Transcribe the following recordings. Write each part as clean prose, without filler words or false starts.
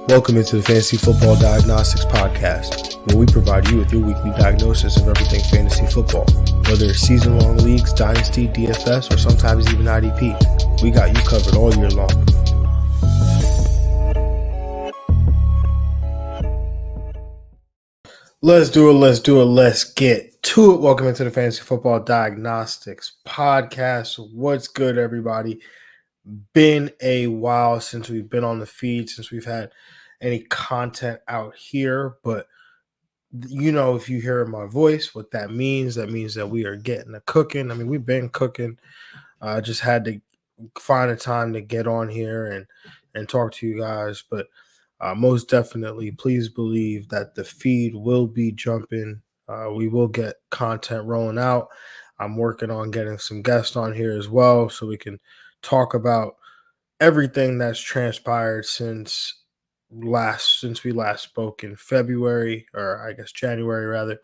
Welcome into the Fantasy Football Diagnostics Podcast, where we provide you with your weekly diagnosis of everything fantasy football. Whether it's season-long leagues, dynasty, DFS, or sometimes even IDP, we got you covered all year long. Let's get to it. Welcome into the Fantasy Football Diagnostics Podcast. What's good, everybody? Been a while since we've been on the feed, since we've had any content out here, but if you hear my voice, what that means that we are getting a cooking. I mean, we've been cooking. Just had to find a time to get on here and talk to you guys, but most definitely, please believe that the feed will be jumping. We will get content rolling out. I'm working on getting some guests on here as well, so we can talk about everything that's transpired since we last spoke in February, or I guess January rather.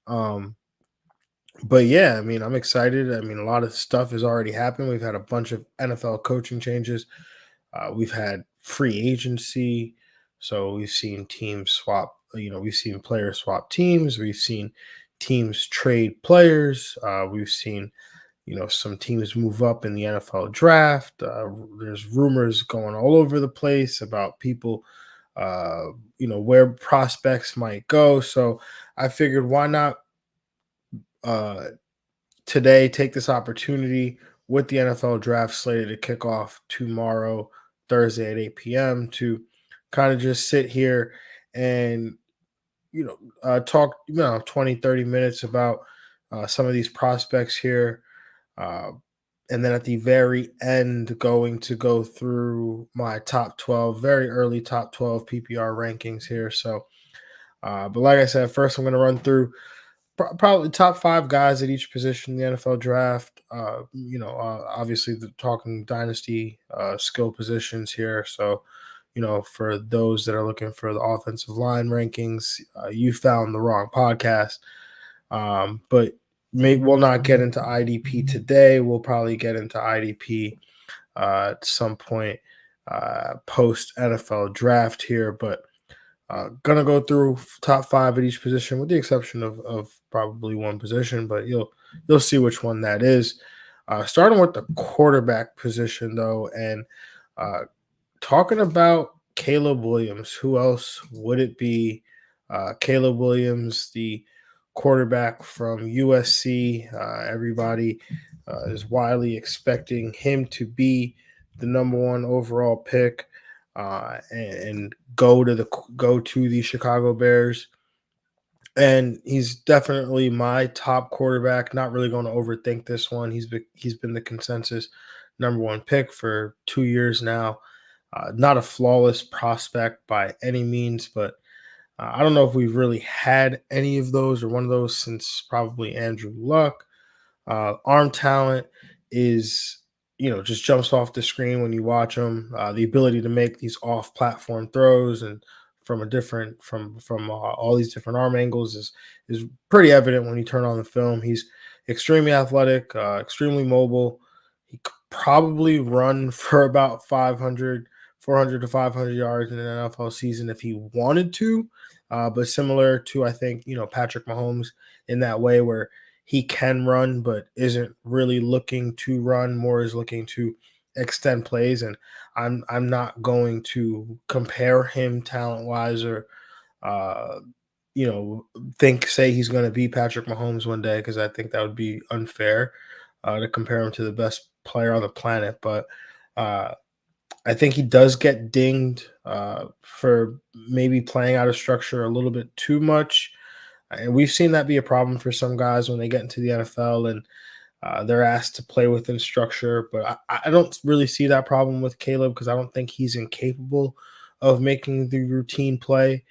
But yeah, I mean, I'm excited. I mean, a lot of stuff has already happened. We've had a bunch of NFL coaching changes. We've had free agency. So we've seen teams swap, we've seen players swap teams. We've seen teams trade players. We've seen some teams move up in the NFL draft. There's rumors going all over the place about people, where prospects might go. So I figured, why not today take this opportunity with the NFL draft slated to kick off tomorrow, Thursday at 8 p.m. to kind of just sit here and talk 20, 30 minutes about some of these prospects here. And then at the very end, going to go through my top 12, very early top 12 PPR rankings here. So, but like I said, first I'm going to run through probably top 5 guys at each position in the NFL draft. Obviously talking dynasty skill positions here. So, for those that are looking for the offensive line rankings, you found the wrong podcast. But we'll not get into IDP today. We'll probably get into IDP at some point post NFL draft here. But gonna go through top 5 at each position, with the exception of probably one position, but you'll see which one that is. Starting with the quarterback position, though, and talking about Caleb Williams. Who else would it be? Caleb Williams, the quarterback from USC. Everybody is widely expecting him to be the number 1 overall pick and go to the Chicago Bears. And he's definitely my top quarterback. Not really going to overthink this one. He's been the consensus number 1 pick for 2 years now. Not a flawless prospect by any means, but I don't know if we've really had any of those or one of those since probably Andrew Luck. Arm talent is, just jumps off the screen when you watch him. The ability to make these off-platform throws and from all these different arm angles is pretty evident when you turn on the film. He's extremely athletic, extremely mobile. He could probably run for about 400 to 500 yards in an NFL season if he wanted to. But similar to, I think, Patrick Mahomes in that way, where he can run but isn't really looking to run, more is looking to extend plays. And I'm not going to compare him talent-wise or say he's going to be Patrick Mahomes one day, because I think that would be unfair to compare him to the best player on the planet. But I think he does get dinged for maybe playing out of structure a little bit too much. And we've seen that be a problem for some guys when they get into the NFL and they're asked to play within structure. But I don't really see that problem with Caleb, because I don't think he's incapable of making the routine play.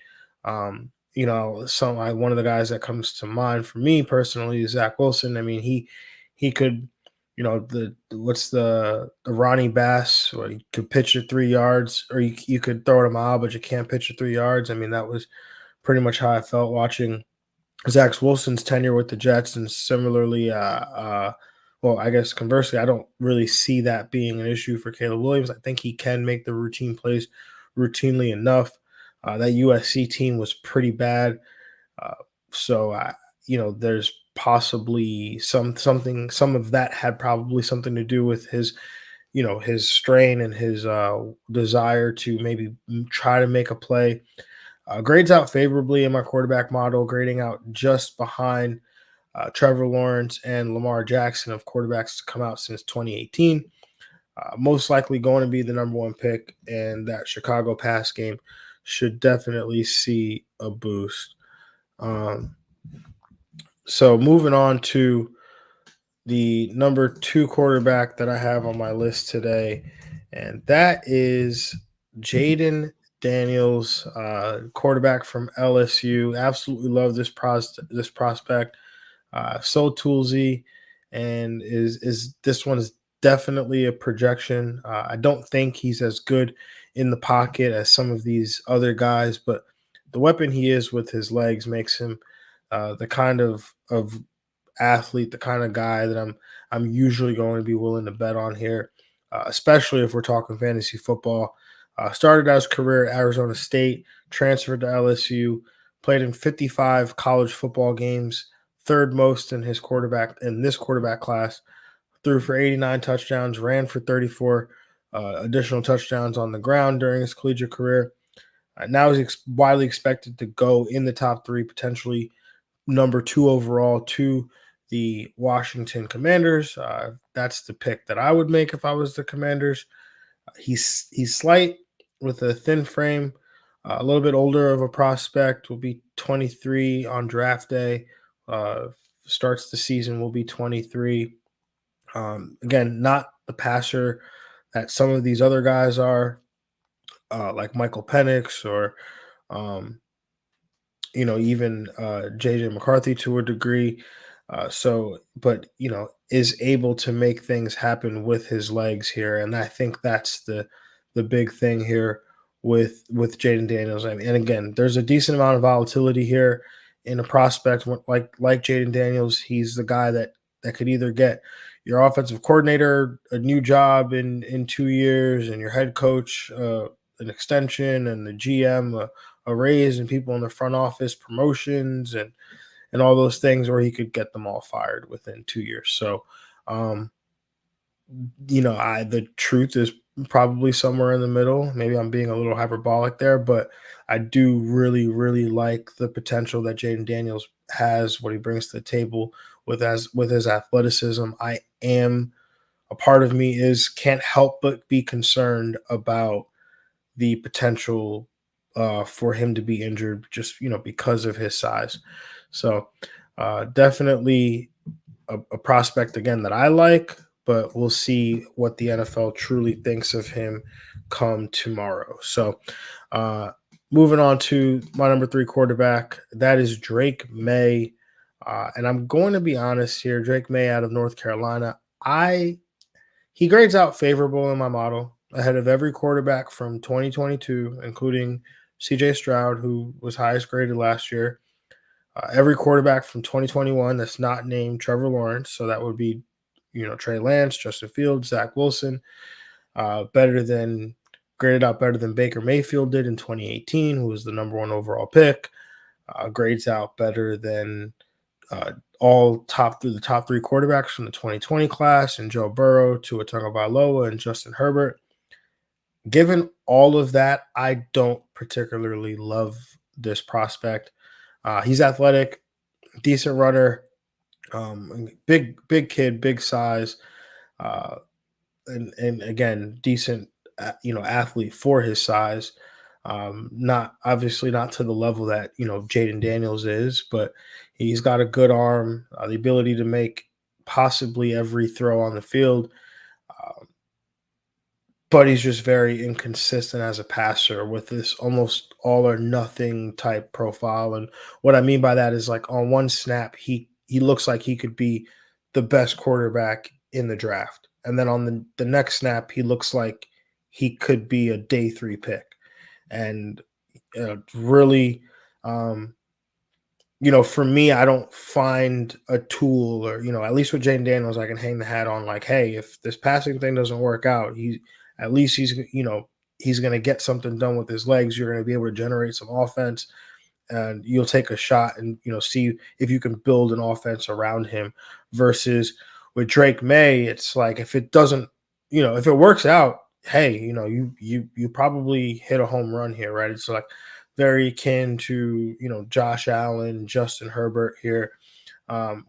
One of the guys that comes to mind for me personally is Zach Wilson. I mean, he could, the Ronnie Bass, where you could pitch it 3 yards, or you could throw it a mile, but you can't pitch it 3 yards. I mean, that was pretty much how I felt watching Zach Wilson's tenure with the Jets. And similarly, I guess conversely, I don't really see that being an issue for Caleb Williams. I think he can make the routine plays routinely enough. That USC team was pretty bad. Uh, so there's possibly some of that had probably something to do with his his strain and his desire to maybe try to make a play. Grades out favorably in my quarterback model, grading out just behind Trevor Lawrence and Lamar Jackson of quarterbacks to come out since 2018. Most likely going to be the number one pick, and that Chicago pass game should definitely see a boost. Um, so moving on to the number two quarterback that I have on my list today, and that is Jaden Daniels, quarterback from LSU. Absolutely love this prospect. So toolsy, and is this one is definitely a projection. I don't think he's as good in the pocket as some of these other guys, but the weapon he is with his legs makes him the kind of athlete, the kind of guy that I'm usually going to be willing to bet on here, especially if we're talking fantasy football. Started out his career at Arizona State, transferred to LSU, played in 55 college football games, third most in this quarterback class. Threw for 89 touchdowns, ran for 34 additional touchdowns on the ground during his collegiate career. Now he's widely expected to go in the top three, potentially number two overall to the Washington Commanders. That's the pick that I would make if I was the Commanders. He's slight with a thin frame, a little bit older of a prospect. Will be 23 on draft day. Starts the season will be 23. Again, not the passer that some of these other guys are, like Michael Penix or um, even JJ McCarthy to a degree. But is able to make things happen with his legs here, and I think that's the big thing here with Jaden Daniels. And again, there's a decent amount of volatility here in a prospect like Jaden Daniels. He's the guy that could either get your offensive coordinator a new job in 2 years, and your head coach an extension, and the GM a raise, and people in the front office promotions and all those things, or he could get them all fired within 2 years. So, um, the truth is probably somewhere in the middle. Maybe I'm being a little hyperbolic there, but I do really, really like the potential that Jaden Daniels has, what he brings to the table with his athleticism. I am a part of me is can't help but be concerned about the potential for him to be injured just because of his size. So definitely a prospect again that I like, but we'll see what the NFL truly thinks of him come tomorrow. So uh, moving on to my number three quarterback, that is Drake May. And I'm going to be honest here, Drake May out of North Carolina. He grades out favorable in my model, ahead of every quarterback from 2022, including CJ Stroud, who was highest graded last year. Every quarterback from 2021 that's not named Trevor Lawrence. So that would be, Trey Lance, Justin Fields, Zach Wilson, better than graded out better than Baker Mayfield did in 2018, who was the number one overall pick. Grades out better than the top three quarterbacks from the 2020 class, and Joe Burrow, Tua Tagovailoa, and Justin Herbert. Given all of that, I don't particularly love this prospect. He's athletic, decent runner, big kid, big size, uh, and again, decent, athlete for his size. Not obviously not to the level that Jaden Daniels is, but he's got a good arm, the ability to make possibly every throw on the field. Um, but he's just very inconsistent as a passer with this almost all or nothing type profile. And what I mean by that is, like, on one snap, he looks like he could be the best quarterback in the draft. And then on the next snap, he looks like he could be a day three pick. And really, um, for me, I don't find a tool, or, at least with Jaden Daniels, I can hang the hat on, like, hey, if this passing thing doesn't work out, at least he's, he's going to get something done with his legs. You're going to be able to generate some offense, and you'll take a shot and see if you can build an offense around him. Versus with Drake May, it's like if it doesn't, if it works out, hey, you probably hit a home run here, right? It's like very akin to Josh Allen, Justin Herbert here,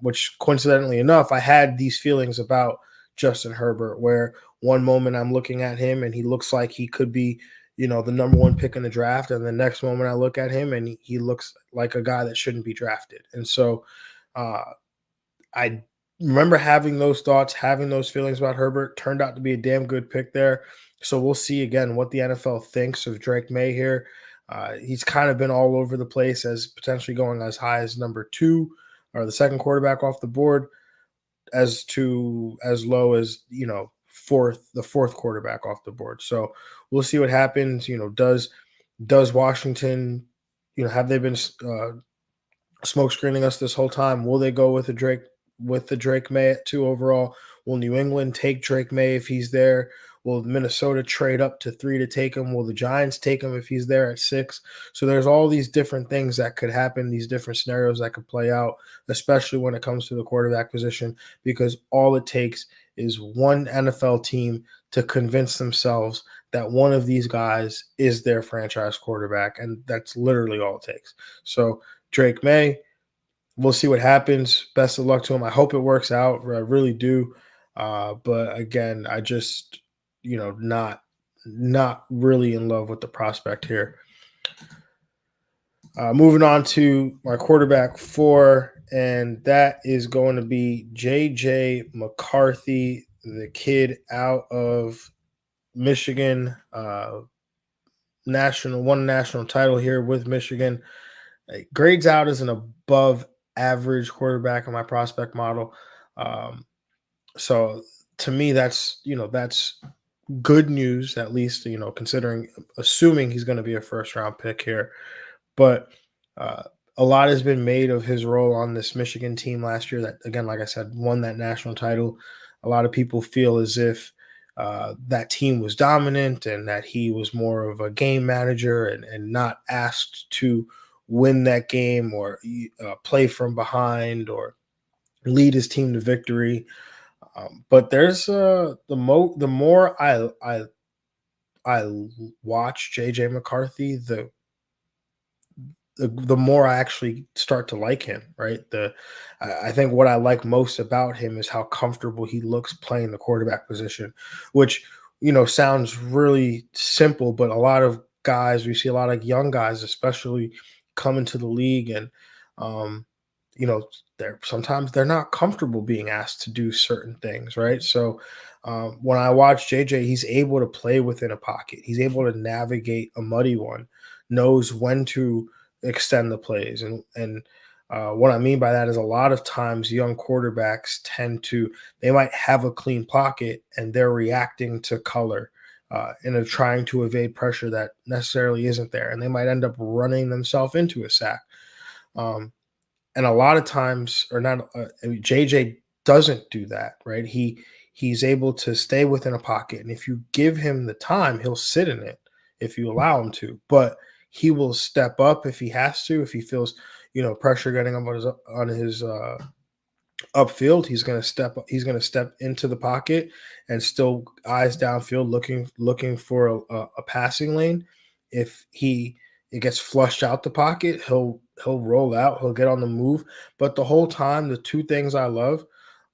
which coincidentally enough, I had these feelings about Justin Herbert, where one moment I'm looking at him and he looks like he could be, the number one pick in the draft. And the next moment I look at him and he looks like a guy that shouldn't be drafted. And so uh, I remember having those thoughts, having those feelings about Herbert. Turned out to be a damn good pick there. So we'll see again what the NFL thinks of Drake May here. He's kind of been all over the place as potentially going as high as number 2 or the second quarterback off the board, as to as low as the fourth quarterback off the board. So we'll see what happens. Does Washington, have they been smoke screening us this whole time? Will they go with the Drake May at 2 overall? Will New England take Drake May if he's there? Will Minnesota trade up to 3 to take him? Will the Giants take him if he's there at 6? So there's all these different things that could happen, these different scenarios that could play out, especially when it comes to the quarterback position, because all it takes is one NFL team to convince themselves that one of these guys is their franchise quarterback, and that's literally all it takes. So Drake May, we'll see what happens. Best of luck to him. I hope it works out. I really do. But again, I just, not really in love with the prospect here. Moving on to my quarterback 4, and that is going to be J.J. McCarthy, the kid out of Michigan. Won a national title here with Michigan. Grades out as an above average quarterback in my prospect model. So to me, that's good news, at least, assuming he's going to be a first round pick here. But a lot has been made of his role on this Michigan team last year that, again, like I said, won that national title. A lot of people feel as if that team was dominant and that he was more of a game manager and not asked to win that game or play from behind or lead his team to victory. But there's the more I watch JJ McCarthy, the more I actually start to like him, right? I think what I like most about him is how comfortable he looks playing the quarterback position, which sounds really simple, but a lot of guys, we see a lot of young guys, especially come into the league, and um, you know, they're not comfortable being asked to do certain things, right? So when I watch JJ, he's able to play within a pocket. He's able to navigate a muddy one, knows when to extend the plays, and what I mean by that is a lot of times young quarterbacks they might have a clean pocket and they're reacting to color and are trying to evade pressure that necessarily isn't there, and they might end up running themselves into a sack. And a lot of times, or not, JJ doesn't do that, right? He's able to stay within a pocket, and if you give him the time, he'll sit in it if you allow him to. But he will step up if he has to, if he feels pressure getting up on his upfield. He's going to step up. He's going to step into the pocket and still eyes downfield, looking for a passing lane. If it gets flushed out the pocket, he'll roll out. He'll get on the move. But the whole time, the two things I love: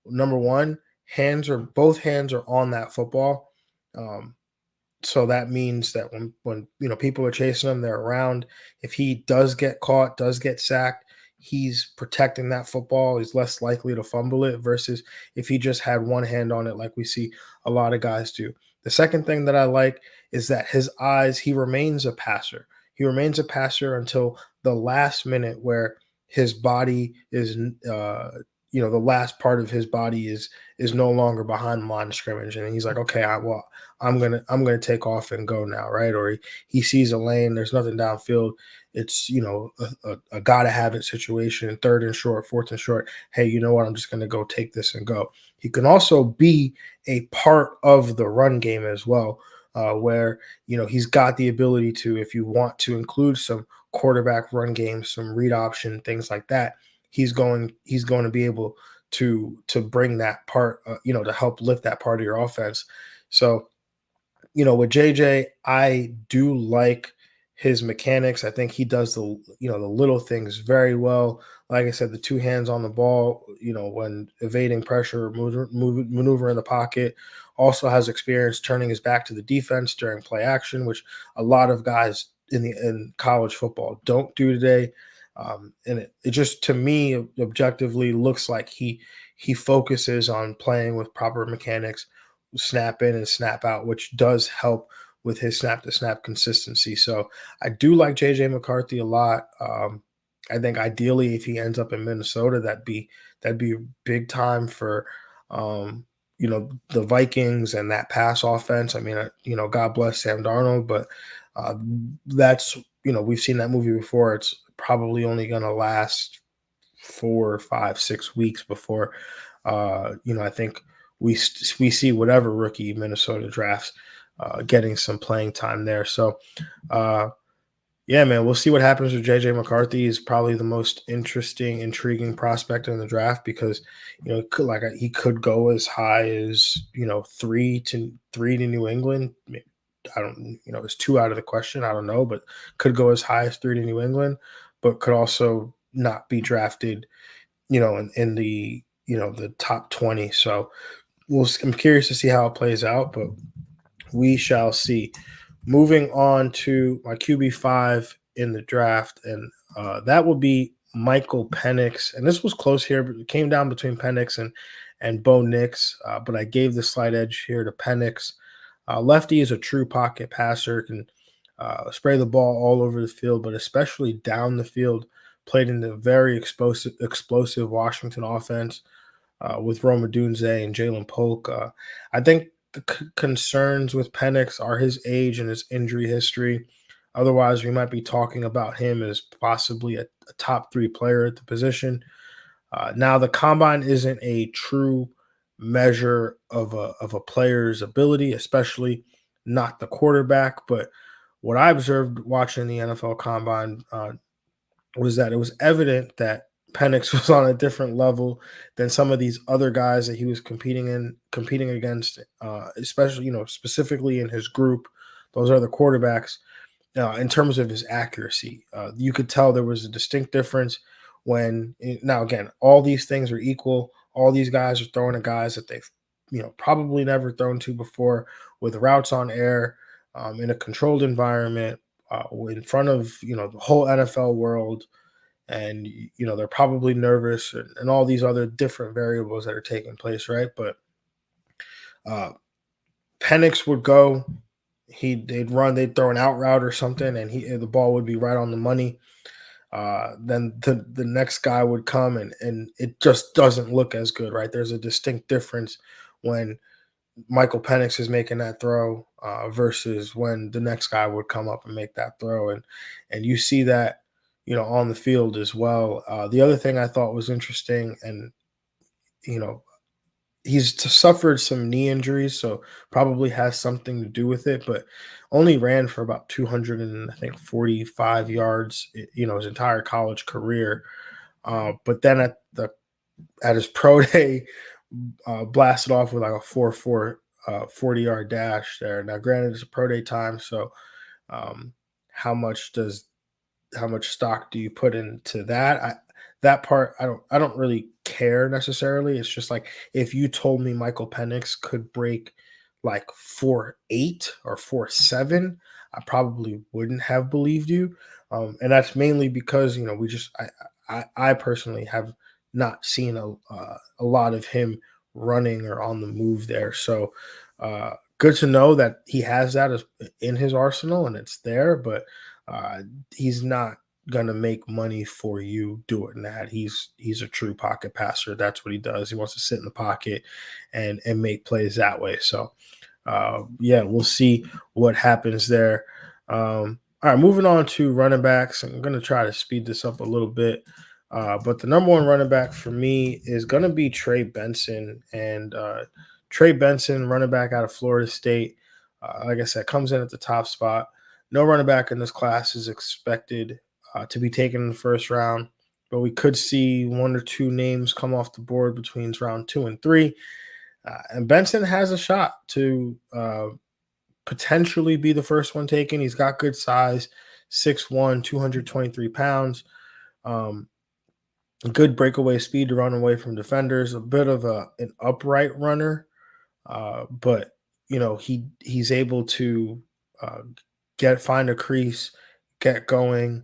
number one, both hands are on that football. So that means that when people are chasing him, they're around. If he does get caught, does get sacked, he's protecting that football. He's less likely to fumble it versus if he just had one hand on it, like we see a lot of guys do. The second thing that I like is that his eyes, he remains a passer. He remains a passer until the last minute, where his body is, the last part of his body is no longer behind the line of scrimmage, and he's like, okay, I'm gonna take off and go now, right? Or he sees a lane, there's nothing downfield. It's a gotta have it situation, third and short, fourth and short. Hey, you know what? I'm just gonna go take this and go. He can also be a part of the run game as well. where he's got the ability to, if you want to include some quarterback run game, some read option, things like that, he's going to be able to bring that part, to help lift that part of your offense. So with JJ, I do like his mechanics. I think he does the little things very well. Like I said, the two hands on the ball, when evading pressure, maneuver in the pocket. Also has experience turning his back to the defense during play action, which a lot of guys in college football don't do today. And it just, to me, objectively looks like he focuses on playing with proper mechanics, snap in and snap out, which does help with his snap to snap consistency. So I do like JJ McCarthy a lot. I think ideally, if he ends up in Minnesota, that'd be big time for the Vikings and that pass offense. I mean, God bless Sam Darnold, but uh, that's we've seen that movie before. It's probably only going to last 4, 5, 6 weeks before I think we see whatever rookie Minnesota drafts getting some playing time there. So uh, yeah, man, we'll see what happens with JJ McCarthy. Is probably the most interesting, intriguing prospect in the draft because he could go as high as 3 to New England. I don't, it's two out of the question. I don't know, but could go as high as 3 to New England, but could also not be drafted, in the the top 20. So I'm curious to see how it plays out, but we shall see. Moving on to my QB5 in the draft, and that will be Michael Penix. And this was close here, but it came down between Penix and Bo Nix, but I gave the slight edge here to Penix. Lefty is a true pocket passer, can spray the ball all over the field, but especially down the field. Played in the very explosive Washington offense with Roma Dunze and Jalen Polk. I think the concerns with Penix are his age and his injury history. Otherwise, we might be talking about him as possibly a top 3 player at the position. Now, the combine isn't a true measure of a player's ability, especially not the quarterback. But what I observed watching the NFL combine was that it was evident that Penix was on a different level than some of these other guys that he was competing against, especially specifically in his group. Those are the quarterbacks in terms of his accuracy. You could tell there was a distinct difference now again, all these things are equal. All these guys are throwing to guys that they've probably never thrown to before with routes on air in a controlled environment in front of the whole NFL world, and they're probably nervous and all these other different variables that are taking place, right? But uh, Penix would go, they'd throw an out route or something, and the ball would be right on the money. Then the next guy would come, and it just doesn't look as good, right? There's a distinct difference when Michael Penix is making that throw versus when the next guy would come up and make that throw, and you see that on the field as well. The other thing I thought was interesting, and you know he's suffered some knee injuries, so probably has something to do with it, but only ran for about 200 and I think 45 yards, his entire college career. But then at his pro day, blasted off with like a 4.4 40-yard dash there. Now, granted, it's a pro day time, so um, how much stock do you put into that? That part I don't really care necessarily. It's just like if you told me Michael Penix could break like 4.8 or 4.7, I probably wouldn't have believed you. And that's mainly because we just I personally have not seen a lot of him running or on the move there. So good to know that he has that in his arsenal and it's there, but he's not gonna make money for you doing that. He's a true pocket passer. That's what he does. He wants to sit in the pocket and make plays that way. So yeah, we'll see what happens there. All right, moving on to running backs. I'm gonna try to speed this up a little bit. But the number one running back for me is going to be Trey Benson. And Trey Benson, running back out of Florida State. Like I said, comes in at the top spot. No running back in this class is expected to be taken in the first round, but we could see one or two names come off the board between round 2 and 3. And Benson has a shot to potentially be the first one taken. He's got good size, 6'1", 223 pounds. Um, Good breakaway speed to run away from defenders. A bit of an upright runner, but he's able to uh, find a crease, get going.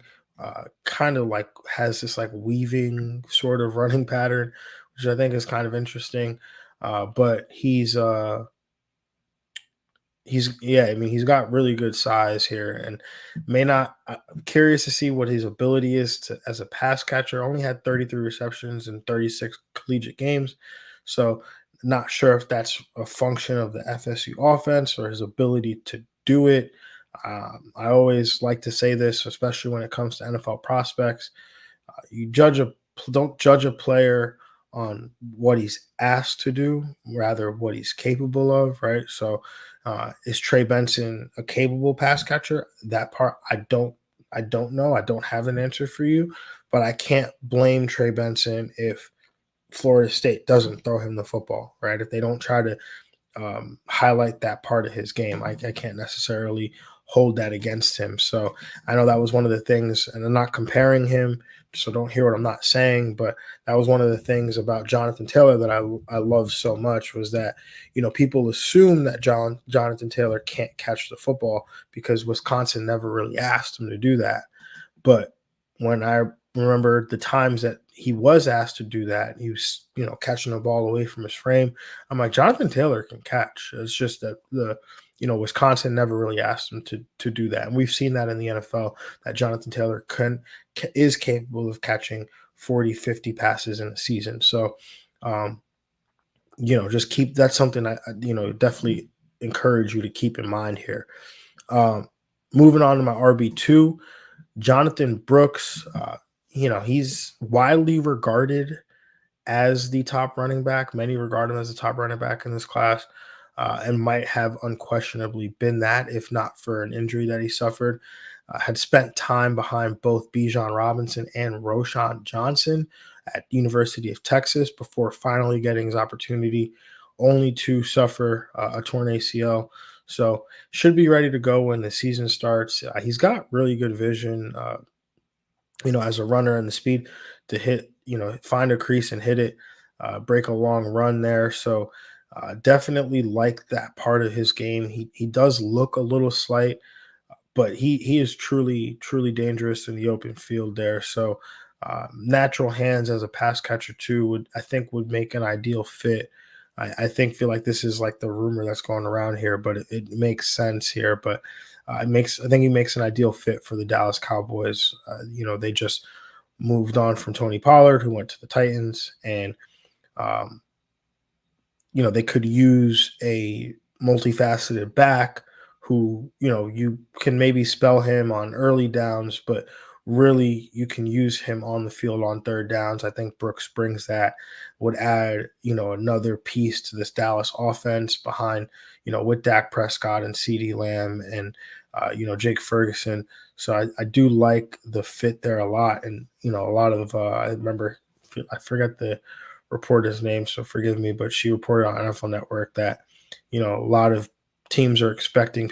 Kind of like has this like weaving sort of running pattern, which I think is kind of interesting. But I mean, he's got really good size here, and may not. I'm curious to see what his ability is as a pass catcher. Only had 33 receptions in 36 collegiate games, so not sure if that's a function of the FSU offense or his ability to do it. I always like to say this, especially when it comes to NFL prospects. You don't judge a player on what he's asked to do, rather what he's capable of, right? So, is Trey Benson a capable pass catcher? That part I don't know. I don't have an answer for you, but I can't blame Trey Benson if Florida State doesn't throw him the football, right? If they don't try to highlight that part of his game. I can't necessarily hold that against him. So I know that was one of the things, and I'm not comparing him, so don't hear what I'm not saying, but that was one of the things about Jonathan Taylor that I love so much was that, people assume that Jonathan Taylor can't catch the football because Wisconsin never really asked him to do that. But when I remember the times that he was asked to do that, he was, catching the ball away from his frame. I'm like, Jonathan Taylor can catch. It's just that Wisconsin never really asked him to do that. And we've seen that in the NFL that Jonathan Taylor is capable of catching 40, 50 passes in a season. So, just that's something definitely encourage you to keep in mind here. Moving on to my RB2, Jonathan Brooks, he's widely regarded as the top running back. Many regard him as the top running back in this class, and might have unquestionably been that if not for an injury that he suffered. Had spent time behind both Bijan Robinson and Roschon Johnson at University of Texas before finally getting his opportunity, only to suffer a torn ACL. So should be ready to go when the season starts. He's got really good vision, as a runner and the speed to hit, find a crease and hit it, break a long run there. So definitely like that part of his game. He does look a little slight, but he is truly dangerous in the open field there. So natural hands as a pass catcher too would make an ideal fit. Feel like this is like the rumor that's going around here, but it makes sense here. But I think he makes an ideal fit for the Dallas Cowboys. They just moved on from Tony Pollard, who went to the Titans, and um, they could use a multifaceted back who, you can maybe spell him on early downs, but really you can use him on the field on third downs. I think Brooks brings that, would add, another piece to this Dallas offense behind, with Dak Prescott and CeeDee Lamb and, Jake Ferguson. So I do like the fit there a lot. And, a lot of, I forget the reporter's name, so forgive me, but she reported on NFL Network that, a lot of teams are expecting,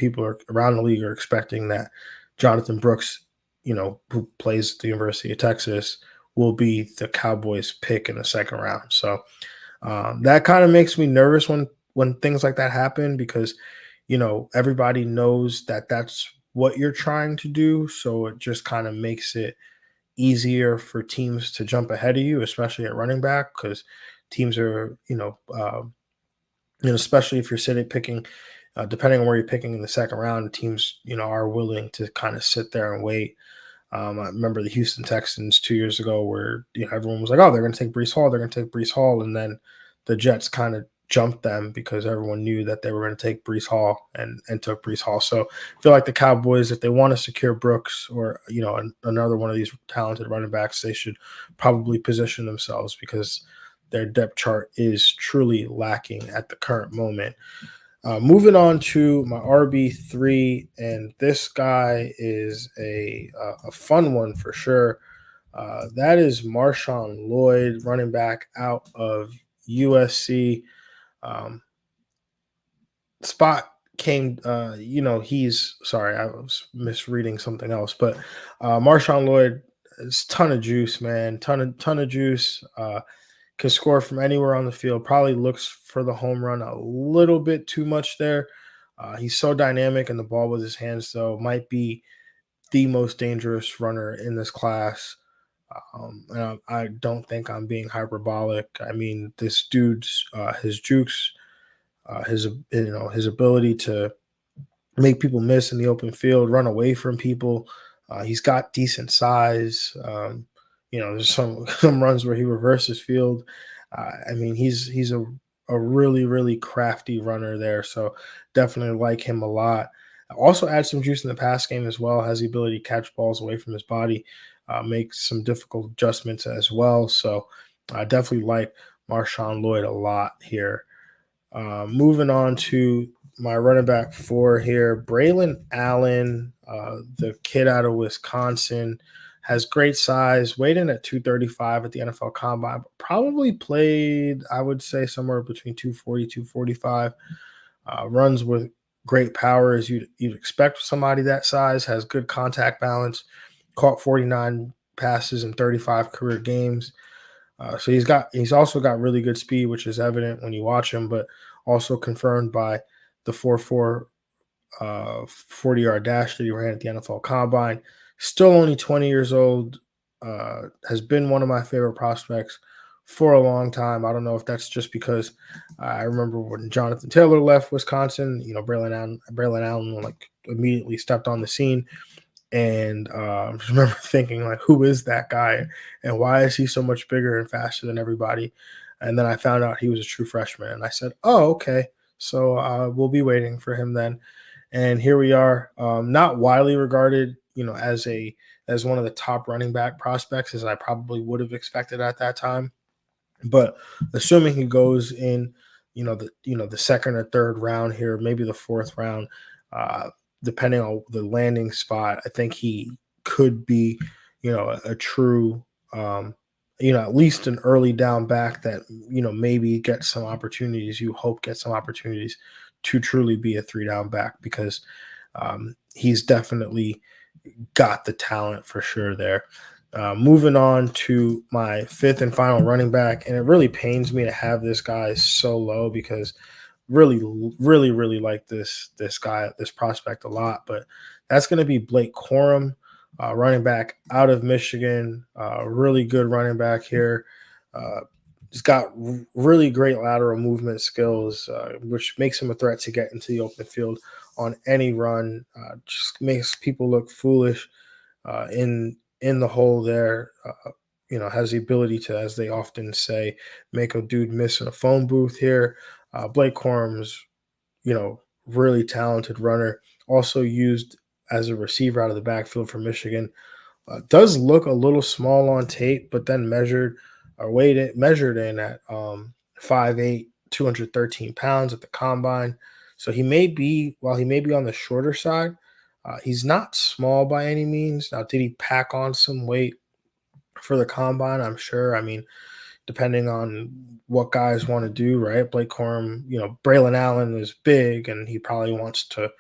around the league are expecting that Jonathan Brooks, who plays at the University of Texas, will be the Cowboys pick in the second round. So that kind of makes me nervous when things like that happen because, everybody knows that that's what you're trying to do. So it just kind of makes it easier for teams to jump ahead of you, especially at running back, because teams are, especially if you're sitting picking, depending on where you're picking in the second round, teams, are willing to kind of sit there and wait. I remember the Houston Texans 2 years ago where, everyone was like, oh, they're going to take Breece Hall. They're going to take Breece Hall. And then the Jets kind of jumped them because everyone knew that they were going to take Breece Hall and took Breece Hall. So I feel like the Cowboys, if they want to secure Brooks or, another one of these talented running backs, they should probably position themselves because their depth chart is truly lacking at the current moment. Moving on to my RB3, and this guy is a fun one for sure. That is Marshawn Lloyd, running back out of USC. Um, Spot came, he's sorry, I was misreading something else, but Marshawn Lloyd is ton of juice, man, ton of juice. Can score from anywhere on the field. Probably looks for the home run a little bit too much there. He's so dynamic in the ball with his hands, though. Might be the most dangerous runner in this class. And I don't think I'm being hyperbolic. I mean, this dude's his jukes, his ability to make people miss in the open field, run away from people. He's got decent size. There's some some runs where he reverses field. I mean, he's a really really crafty runner there. So definitely like him a lot. Also adds some juice in the pass game as well. Has the ability to catch balls away from his body, make some difficult adjustments as well. So I definitely like Marshawn Lloyd a lot here. Moving on to my running back four here, Braylon Allen, the kid out of Wisconsin, has great size, weighed in at 235 at the NFL Combine, but probably played, I would say, somewhere between 240, 245. Runs with great power as you'd expect somebody that size, has good contact balance, caught 49 passes in 35 career games. So he's also got really good speed, which is evident when you watch him, but also confirmed by the 4.4 40-yard dash that he ran at the NFL Combine. Still only 20 years old. Has been one of my favorite prospects for a long time. I don't know if that's just because I remember when Jonathan Taylor left Wisconsin. Braylon Allen like immediately stepped on the scene, and I just remember thinking, like, who is that guy and why is he so much bigger and faster than everybody? And then I found out he was a true freshman. And I said, oh, okay. So we'll be waiting for him then. And here we are, not widely regarded, as one of the top running back prospects as I probably would have expected at that time. But assuming he goes in, the second or third round here, maybe the fourth round, uh, depending on the landing spot, I think he could be, a true, at least an early down back that maybe get some opportunities. You hope get some opportunities to truly be a three down back because he's definitely got the talent for sure there. Moving on to my fifth and final running back, and it really pains me to have this guy so low because really, really, really like this guy, this prospect a lot. But that's going to be Blake Corum, running back out of Michigan. Really good running back here. Uh, he's got really great lateral movement skills, which makes him a threat to get into the open field on any run. Just makes people look foolish in the hole there. Has the ability to, as they often say, make a dude miss in a phone booth here. Blake Corum's, really talented runner, also used as a receiver out of the backfield for Michigan. Does look a little small on tape, but then measured in at 5'8", 213 pounds at the combine. So while he may be on the shorter side, he's not small by any means. Now, did he pack on some weight for the combine? I'm sure. I mean, depending on what guys want to do, right? Blake Corum, Braylon Allen is big and he probably wants to,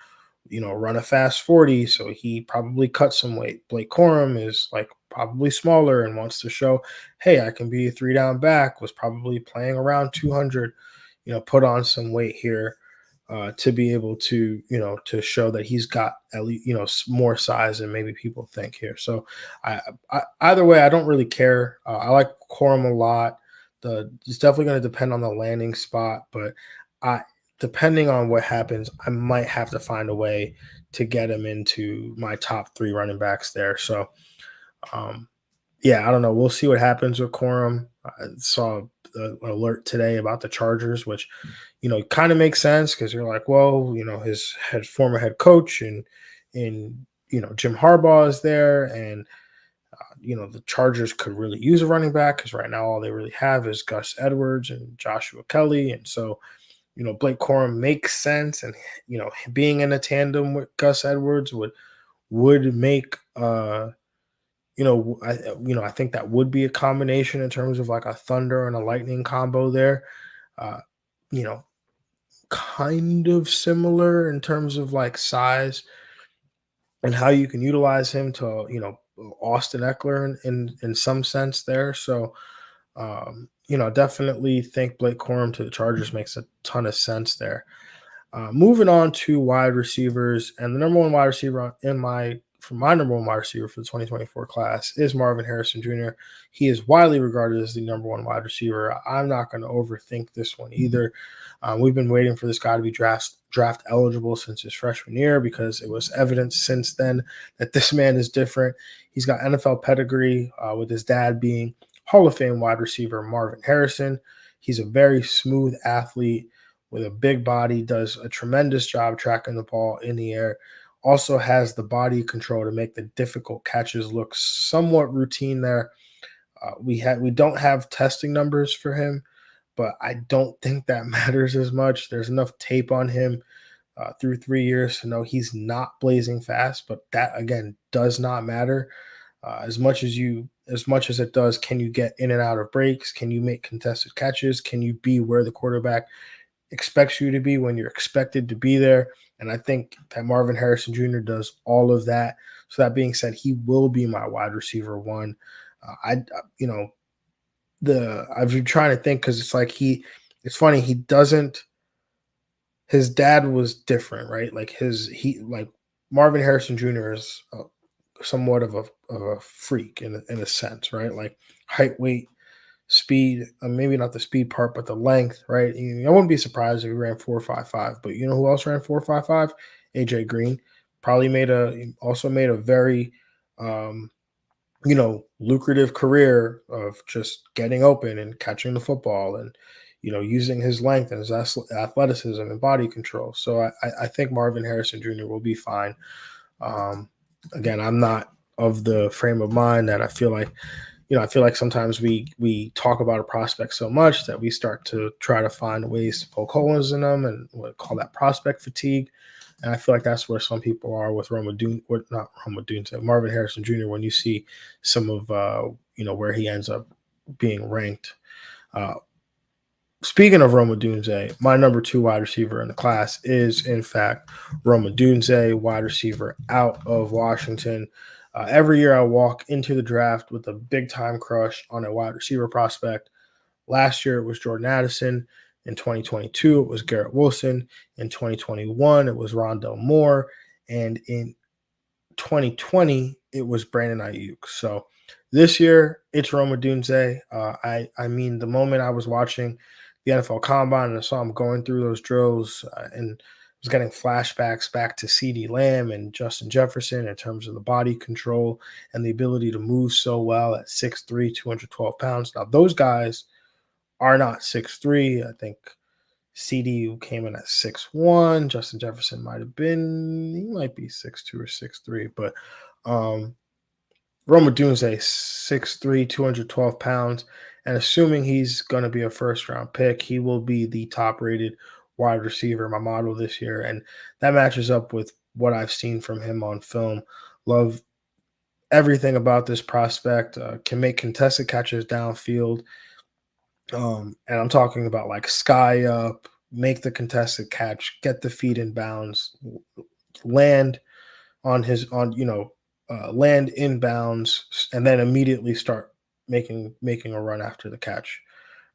run a fast 40. So he probably cut some weight. Blake Corum is like probably smaller and wants to show, hey, I can be a three down back, was probably playing around 200, put on some weight here to be able to, to show that he's got at least, more size than maybe people think here. So either way, I don't really care. I like Corum a lot. It's definitely going to depend on the landing spot, but depending on what happens, I might have to find a way to get him into my top three running backs there. So, um, yeah, I don't know. We'll see what happens with Corum. I saw an alert today about the Chargers, which, kind of makes sense because you're like, well, his former head coach and Jim Harbaugh is there, and the Chargers could really use a running back because right now all they really have is Gus Edwards and Joshua Kelly, and so Blake Corum makes sense, and being in a tandem with Gus Edwards would make I think that would be a combination in terms of like a thunder and a lightning combo there. Uh, you know, kind of similar in terms of like size and how you can utilize him to, Austin Eckler in some sense there. So, definitely think Blake Corum to the Chargers makes a ton of sense there. Moving on to wide receivers, and the number one wide receiver for my number one wide receiver for the 2024 class is Marvin Harrison Jr. He is widely regarded as the number one wide receiver. I'm not going to overthink this one either. We've been waiting for this guy to be draft eligible since his freshman year because it was evident since then that this man is different. He's got NFL pedigree with his dad being Hall of Fame wide receiver Marvin Harrison. He's a very smooth athlete with a big body, does a tremendous job tracking the ball in the air, also has the body control to make the difficult catches look somewhat routine there. We don't have testing numbers for him, but I don't think that matters as much. There's enough tape on him through 3 years to know he's not blazing fast, but that again does not matter. As much as it does, can you get in and out of breaks? Can you make contested catches? Can you be where the quarterback expects you to be when you're expected to be there? And I think that Marvin Harrison Jr. does all of that. So that being said, he will be my wide receiver one. I've been trying to think because it's like it's funny. His dad was different, right? Like Marvin Harrison Jr. is somewhat of a freak in a sense, right? Like height, weight, speed, maybe not the speed part, but the length, right? I wouldn't be surprised if he ran 4.55, but you know who else ran 4.55? AJ Green. Also made a very lucrative career of just getting open and catching the football and using his length and his athleticism and body control. So I think Marvin Harrison Jr. will be fine. Again, I'm not of the frame of mind that I feel like sometimes we talk about a prospect so much that we start to try to find ways to poke holes in them, and we call that prospect fatigue. And I feel like that's where some people are with Marvin Harrison Jr. When you see some of where he ends up being ranked. Speaking of Rome Odunze, my number 2 wide receiver in the class is, in fact, Rome Odunze, wide receiver out of Washington. Every year I walk into the draft with a big-time crush on a wide receiver prospect. Last year it was Jordan Addison. In 2022 it was Garrett Wilson. In 2021 it was Rondell Moore. And in 2020 it was Brandon Ayuk. So this year it's Rome Odunze. I mean, the moment I was watching the NFL Combine and I saw him going through those drills and was getting flashbacks back to CeeDee Lamb and Justin Jefferson in terms of the body control and the ability to move so well at 6'3", 212 pounds. Now, those guys are not 6'3". I think CeeDee came in at 6'1". Justin Jefferson might be 6'2" or 6'3", but Rome Odunze, 6'3", 212 pounds, and assuming he's going to be a first-round pick, he will be the top-rated wide receiver in my model this year, and that matches up with what I've seen from him on film. Love everything about this prospect. Can make contested catches downfield, and I'm talking about like sky up, make the contested catch, get the feet in bounds, land land inbounds, and then immediately start making a run after the catch,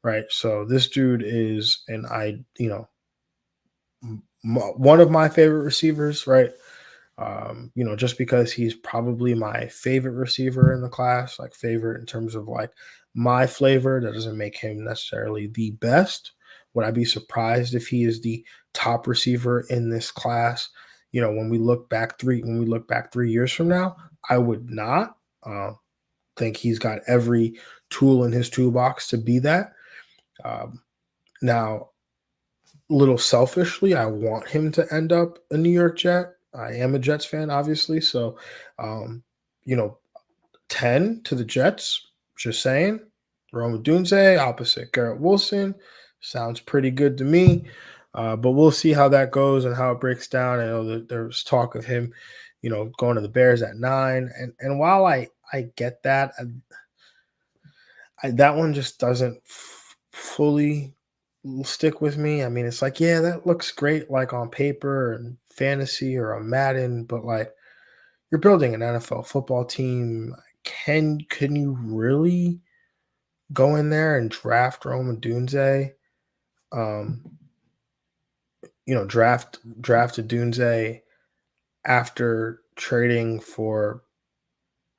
right? So this dude is one of my favorite receivers, right? Just because he's probably my favorite receiver in the class, like favorite in terms of like my flavor. That doesn't make him necessarily the best. Would I be surprised if he is the top receiver in this class? When we look back 3 years from now, I would not think he's got every tool in his toolbox to be that. Now, a little selfishly, I want him to end up a New York Jet. I am a Jets fan, obviously. So, um, you know, 10 to the Jets, just saying. Rome Odunze, opposite Garrett Wilson. Sounds pretty good to me. But we'll see how that goes and how it breaks down. I know that there's talk of him, going to the Bears at 9, and while I get that, that one just doesn't fully stick with me. I mean, it's like, yeah, that looks great, like on paper and fantasy or on Madden, but like you're building an NFL football team. Can you really go in there and draft Rome Odunze? Um, draft Odunze after trading for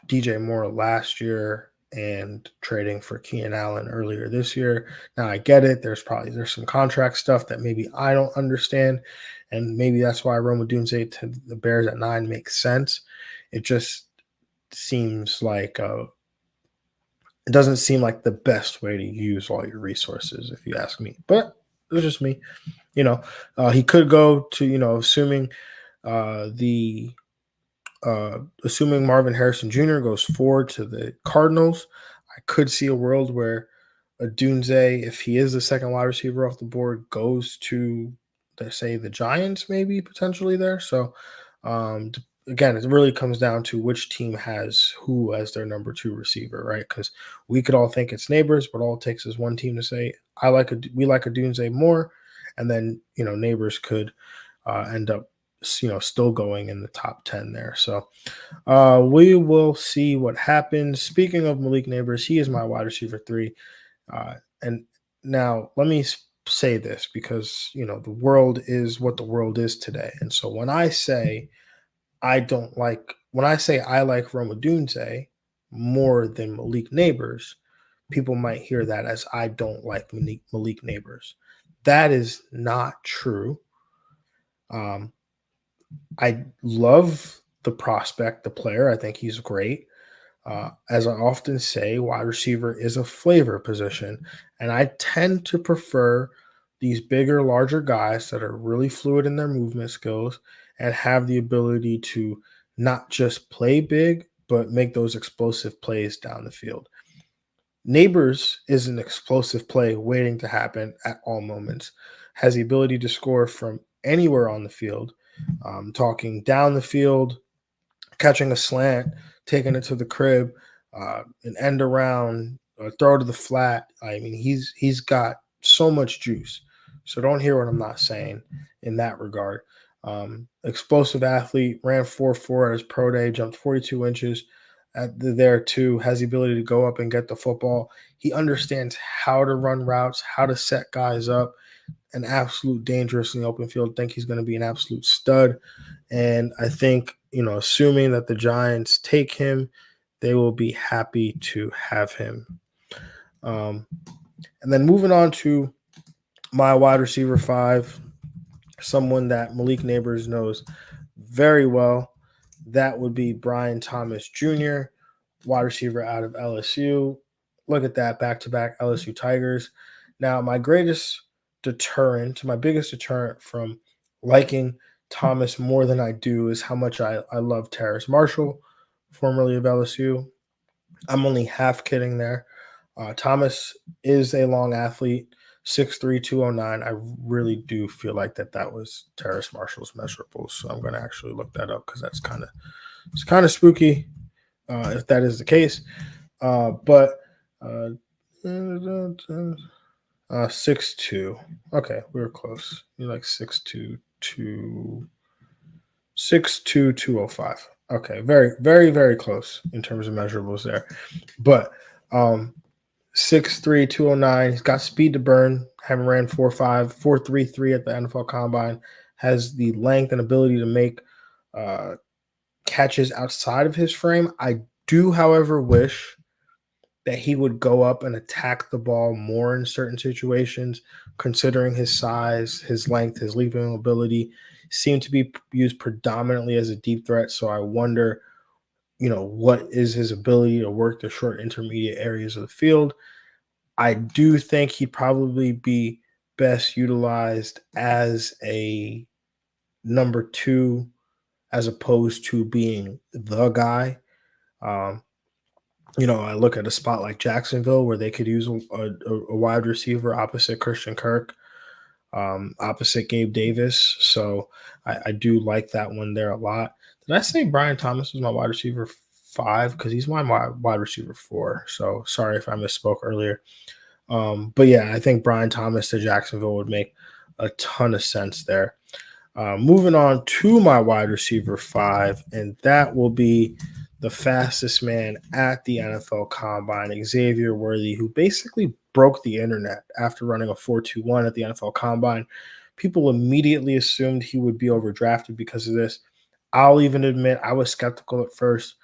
DJ Moore last year and trading for Keenan Allen earlier this year. Now I get it. There's some contract stuff that maybe I don't understand, and maybe that's why Rome Odunze to the Bears at 9 makes sense. It just seems like it doesn't seem like the best way to use all your resources, if you ask me. But it's just me. He could go to assuming the assuming Marvin Harrison Jr. goes forward to the Cardinals. I could see a world where Dunze, if he is the second wide receiver off the board, goes to, let's say, the Giants, maybe potentially there. So, again, it really comes down to which team has who as their number 2 receiver, right? Because we could all think it's Neighbors, but all it takes is one team to say, we like a Dunze more, and then Neighbors could end up still going in the top 10 there. So we will see what happens. Speaking of Malik Neighbors, he is my wide receiver 3. And now let me say this, because the world is what the world is today. And so when I say I like Rome Odunze more than Malik Neighbors, people might hear that as I don't like Malik Neighbors. That is not true. I love the prospect, the player. I think he's great. As I often say, wide receiver is a flavor position, and I tend to prefer these bigger, larger guys that are really fluid in their movement skills and have the ability to not just play big, but make those explosive plays down the field. Neighbors is an explosive play waiting to happen at all moments, has the ability to score from anywhere on the field, talking down the field, catching a slant, taking it to the crib, an end around, a throw to the flat. I mean, he's got so much juice. So don't hear what I'm not saying in that regard. Explosive athlete, ran 4.4 at his pro day, jumped 42 inches there too, has the ability to go up and get the football. He understands how to run routes, how to set guys up. An absolute dangerous in the open field. Think he's going to be an absolute stud. And I think, assuming that the Giants take him, they will be happy to have him. And then moving on to my wide receiver 5, someone that Malik Neighbors knows very well. That would be Brian Thomas Jr., wide receiver out of LSU. Look at that, back-to-back LSU Tigers. Now, my biggest deterrent from liking Thomas more than I do is how much I love Terrace Marshall, formerly of LSU. I'm only half kidding there. Thomas is a long athlete, 6'3", 209. I really do feel like that was Terrace Marshall's measurables. So I'm going to actually look that up, because it's kind of spooky if that is the case. But 6'2". Okay, we were close. You're like 6'2", 205. Okay, very, very, very close in terms of measurables there. But 6'3", 209. He's got speed to burn. Having ran 4.5, 4.33 at the NFL Combine. Has the length and ability to make catches outside of his frame. I do, however, wish that he would go up and attack the ball more in certain situations, considering his size, his length, his leaping ability. Seem to be used predominantly as a deep threat. So I wonder, what is his ability to work the short intermediate areas of the field. I do think he'd probably be best utilized as a number 2, as opposed to being the guy. I look at a spot like Jacksonville where they could use a wide receiver opposite Christian Kirk. opposite Gabe Davis. So I do like that one there a lot. Did I say Brian Thomas was my wide receiver 5? Because he's my wide receiver 4. So sorry if I misspoke earlier. But yeah, I think Brian Thomas to Jacksonville would make a ton of sense there. Moving on to my wide receiver 5, and that will be the fastest man at the NFL Combine, Xavier Worthy, who basically broke the internet after running a 4.21 at the NFL Combine. People immediately assumed he would be overdrafted because of this. I'll even admit I was skeptical at first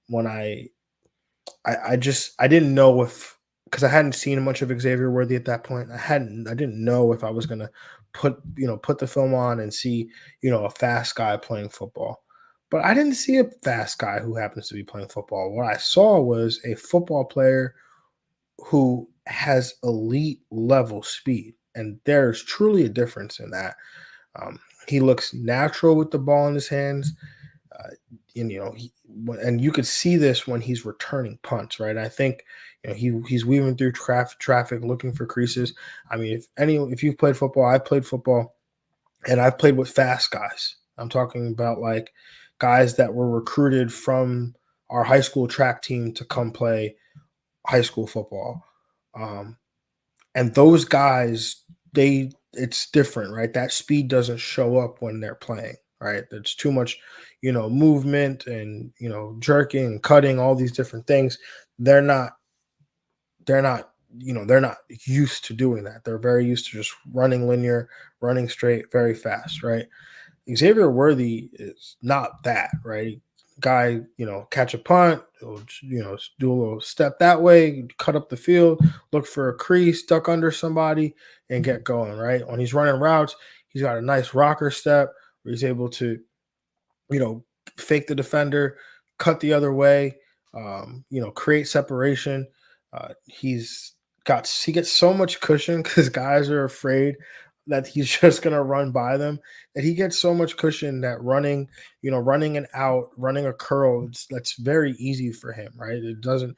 when I didn't know if, because I hadn't seen much of Xavier Worthy at that point. I didn't know if I was gonna put the film on and see a fast guy playing football. But I didn't see a fast guy who happens to be playing football. What I saw was a football player who has elite level speed, and there's truly a difference in that. He looks natural with the ball in his hands. Uh, and and you could see this when he's returning punts, right? I think he's weaving through traffic, looking for creases. I mean, if you've played football, I've played football, and I've played with fast guys. I'm talking about like guys that were recruited from our high school track team to come play high school football. Um, and those guys, it's different, right? That speed doesn't show up when they're playing, right? There's too much, movement and jerking and cutting, all these different things. They're not, they're not used to doing that. They're very used to just running linear, running straight, very fast, right? Xavier Worthy is not that, right? Guy, catch a punt, do a little step that way, cut up the field, look for a crease, duck under somebody, and get going, right? When he's running routes, he's got a nice rocker step where he's able to, you know, fake the defender, cut the other way, create separation. He gets so much cushion because guys are afraid that he's just gonna run by them. That he gets so much cushion that running an out, running a curl, that's very easy for him, right? He doesn't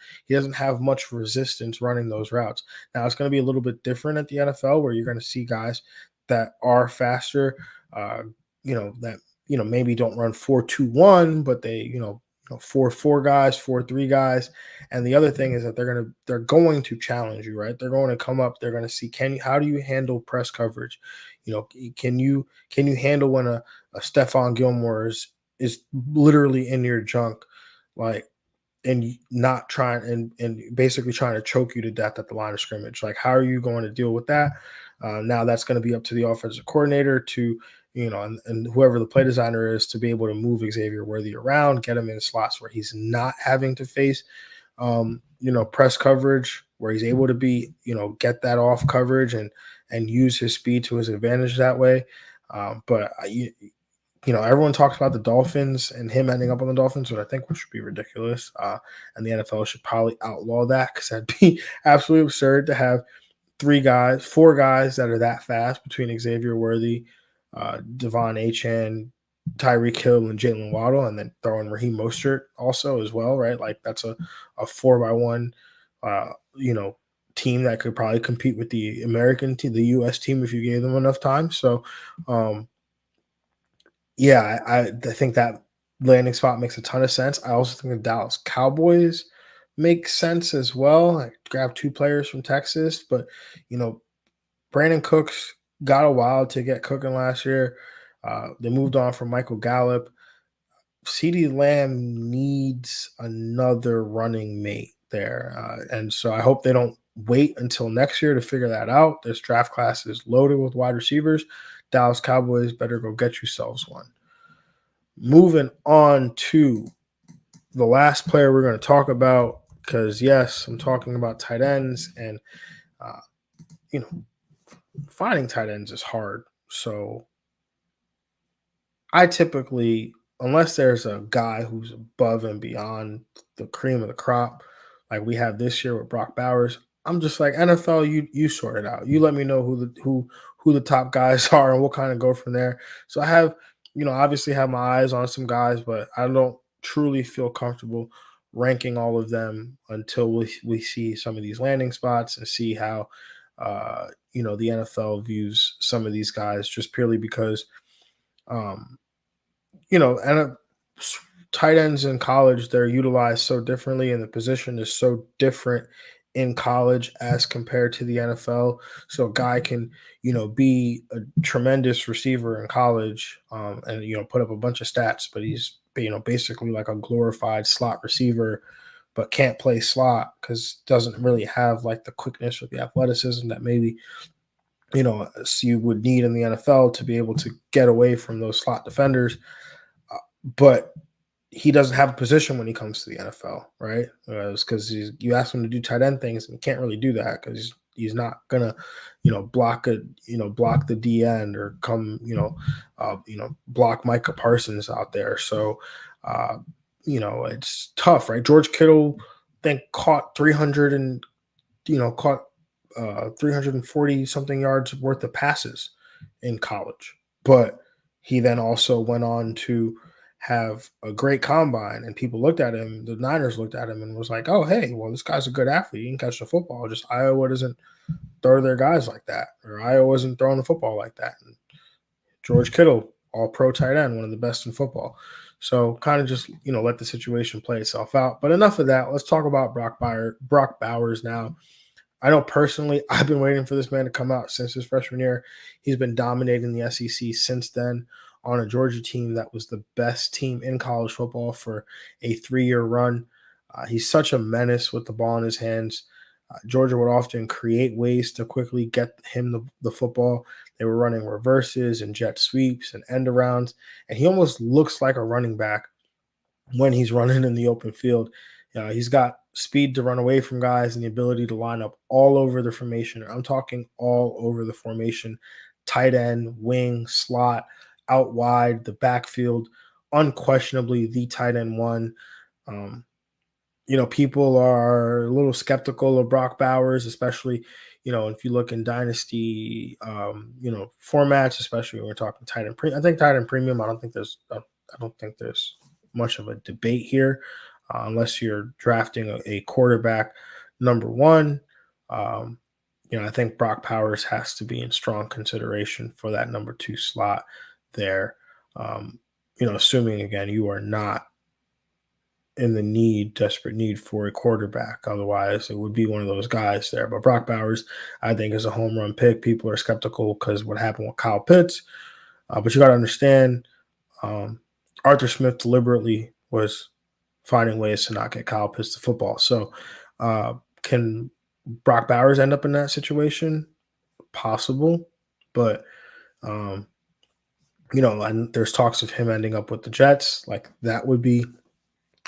have much resistance running those routes. Now it's gonna be a little bit different at the NFL where you're gonna see guys that are faster, that maybe don't run 4.21, but they 4.4 guys, 4.3 guys. And the other thing is that they're going to challenge you, right? They're going to come up, they're going to see, how do you handle press coverage? Can you handle when a Stephon Gilmore is literally in your junk, like, and not trying and basically trying to choke you to death at the line of scrimmage? Like, how are you going to deal with that? Now that's going to be up to the offensive coordinator to, and whoever the play designer is, to be able to move Xavier Worthy around, get him in slots where he's not having to face, press coverage, where he's able to be, get that off coverage and use his speed to his advantage that way. But everyone talks about the Dolphins and him ending up on the Dolphins, which would be ridiculous. And the NFL should probably outlaw that, because that'd be absolutely absurd to have 4 guys that are that fast between Xavier Worthy, Devon Achane, Tyreek Hill, and Jalen Waddle, and then throw in Raheem Mostert also as well, right? Like, that's a 4x1, team that could probably compete with the American team, the U.S. team, if you gave them enough time. So, yeah, I think that landing spot makes a ton of sense. I also think the Dallas Cowboys make sense as well. I grabbed 2 players from Texas, but Brandon Cooks got a while to get cooking last year. They moved on from Michael Gallup. CeeDee Lamb needs another running mate there. And so I hope they don't wait until next year to figure that out. This draft class is loaded with wide receivers. Dallas Cowboys better go get yourselves one. Moving on to the last player we're going to talk about, because, yes, I'm talking about tight ends, and, finding tight ends is hard. So I typically, unless there's a guy who's above and beyond the cream of the crop, like we have this year with Brock Bowers, I'm just like, NFL, you sort it out. You let me know who the top guys are, and we'll kind of go from there. So I have, obviously have my eyes on some guys, but I don't truly feel comfortable ranking all of them until we see some of these landing spots and see how the NFL views some of these guys, just purely because um, and tight ends in college, they're utilized so differently, and the position is so different in college as compared to the NFL. So a guy can, be a tremendous receiver in college, and put up a bunch of stats, but he's basically like a glorified slot receiver, but can't play slot because doesn't really have like the quickness or the athleticism that maybe you would need in the NFL to be able to get away from those slot defenders. But he doesn't have a position when he comes to the NFL, right? Because you ask him to do tight end things, and he can't really do that because he's not gonna, block the D end or come, block Micah Parsons out there. So, it's tough, right? George Kittle, I think caught 300 and caught 340 something yards worth of passes in college, but he then also went on to have a great combine, and people looked at him. The Niners looked at him and was like, "Oh, hey, well, this guy's a good athlete. He can catch the football. Just Iowa doesn't throw their guys like that, or Iowa isn't throwing the football like that." And George Kittle, all pro tight end, one of the best in football. So kind of just let the situation play itself out. But enough of that. Let's talk about Brock Bowers now. I know personally, I've been waiting for this man to come out since his freshman year. He's been dominating the SEC since then on a Georgia team that was the best team in college football for a 3-year run. He's such a menace with the ball in his hands. Georgia would often create ways to quickly get him the football. They were running reverses and jet sweeps and end arounds, and he almost looks like a running back when he's running in the open field. He's got speed to run away from guys and the ability to line up all over the formation. I'm talking all over the formation, tight end, wing, slot, out wide, the backfield, unquestionably the tight end one. Um, people are a little skeptical of Brock Bowers, especially, if you look in dynasty, formats, especially when we're talking tight end. I think tight end premium. I don't think there's much of a debate here, unless you're drafting a quarterback number one. I think Brock Bowers has to be in strong consideration for that number 2 slot there. Assuming again you are not in the desperate need for a quarterback. Otherwise, it would be one of those guys there. But Brock Bowers, I think, is a home run pick. People are skeptical because what happened with Kyle Pitts. But you got to understand, Arthur Smith deliberately was finding ways to not get Kyle Pitts the football. So can Brock Bowers end up in that situation? Possible. But, and there's talks of him ending up with the Jets. Like that would be,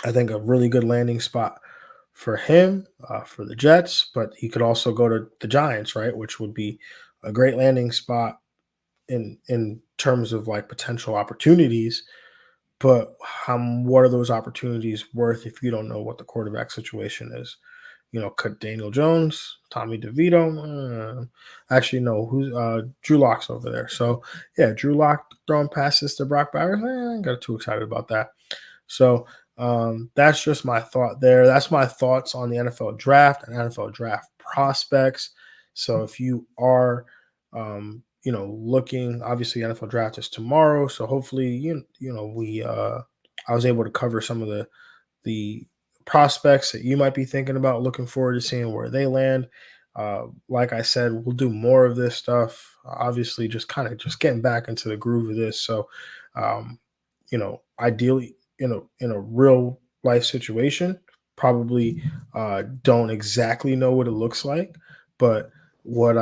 I think, a really good landing spot for him, for the Jets, but he could also go to the Giants, right? Which would be a great landing spot in terms of like potential opportunities. But what are those opportunities worth if you don't know what the quarterback situation is? Could Daniel Jones, Tommy DeVito, actually no, who's Drew Lock's over there. So yeah, Drew Lock throwing passes to Brock Bowers. I ain't got too excited about that. So that's just my thought there. That's my thoughts on the NFL draft and NFL draft prospects. So if you are, looking, obviously NFL draft is tomorrow. So hopefully, I was able to cover some of the prospects that you might be thinking about, looking forward to seeing where they land. Like I said, we'll do more of this stuff. Obviously, just kind of just getting back into the groove of this. So, ideally, in a real life situation, probably don't exactly know what it looks like, but what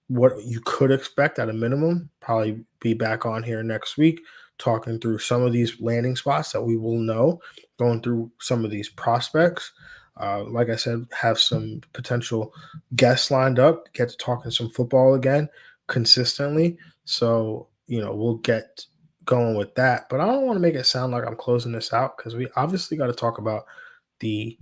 what you could expect at a minimum, probably be back on here next week talking through some of these landing spots that we will know, going through some of these prospects. Like I said, have some potential guests lined up, get to talking some football again consistently. So, we'll get going with that. But I don't want to make it sound like I'm closing this out because we obviously got to talk about the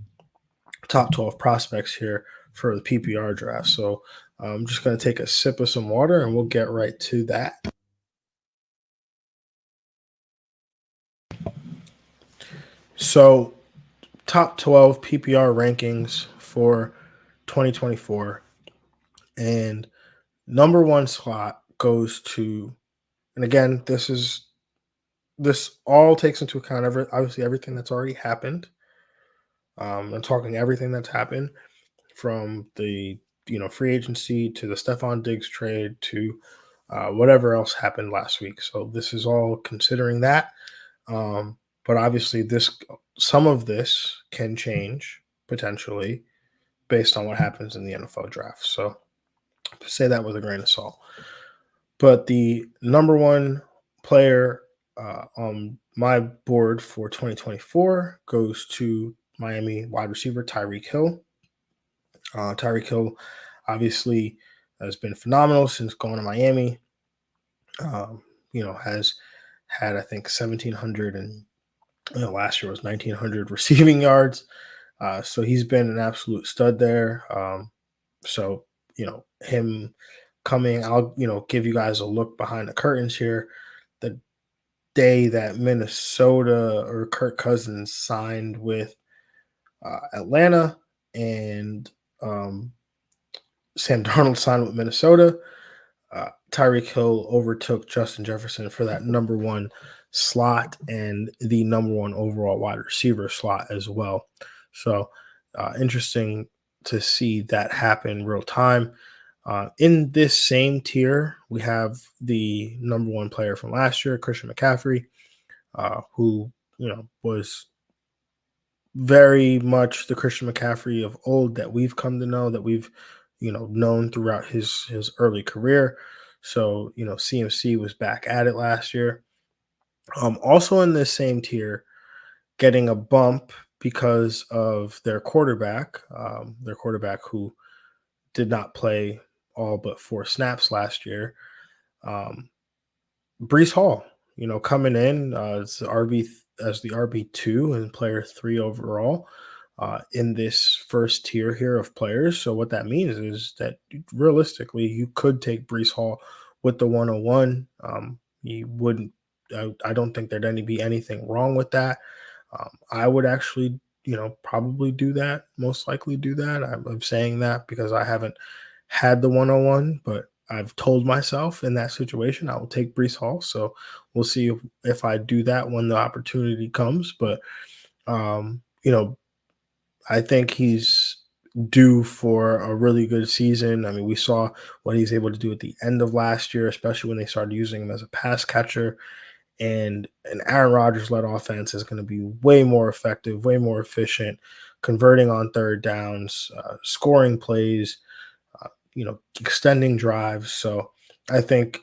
top 12 prospects here for the PPR draft. So I'm just going to take a sip of some water and we'll get right to that. So, top 12 PPR rankings for 2024. And number one slot goes to, and again, this all takes into account obviously everything that's already happened. I'm talking everything that's happened from the free agency to the Stephon Diggs trade to whatever else happened last week. So this is all considering that. But obviously, some of this can change potentially based on what happens in the NFL draft. So say that with a grain of salt. But the number one player on my board for 2024 goes to Miami wide receiver Tyreek Hill. Tyreek Hill obviously has been phenomenal since going to Miami. Has had, I think, 1,700 and last year was 1,900 receiving yards. So he's been an absolute stud there. So, him coming, I'll, give you guys a look behind the curtains here. The day that Minnesota or Kirk Cousins signed with Atlanta and Sam Darnold signed with Minnesota, Tyreek Hill overtook Justin Jefferson for that number one slot and the number one overall wide receiver slot as well. So interesting to see that happen real time. In this same tier, we have the number one player from last year, Christian McCaffrey, who was very much the Christian McCaffrey of old that we've come to know, that we've known throughout his early career. So CMC was back at it last year. Also in this same tier, getting a bump because of their quarterback who did not play all but 4 snaps last year. Um, Brees Hall, coming in as the RB2 and player 3 overall in this first tier here of players. So what that means is that realistically, you could take Brees Hall with the 101. You wouldn't. I don't think there'd be anything wrong with that. I would actually, probably do that. Most likely do that. I'm saying that because I haven't had the 101, but I've told myself in that situation I will take Brees Hall. So we'll see if I do that when the opportunity comes. But I think he's due for a really good season. I mean, we saw what he's able to do at the end of last year, especially when they started using him as a pass catcher. And an Aaron Rodgers led offense is going to be way more effective, way more efficient, converting on third downs, scoring plays, extending drives. So I think,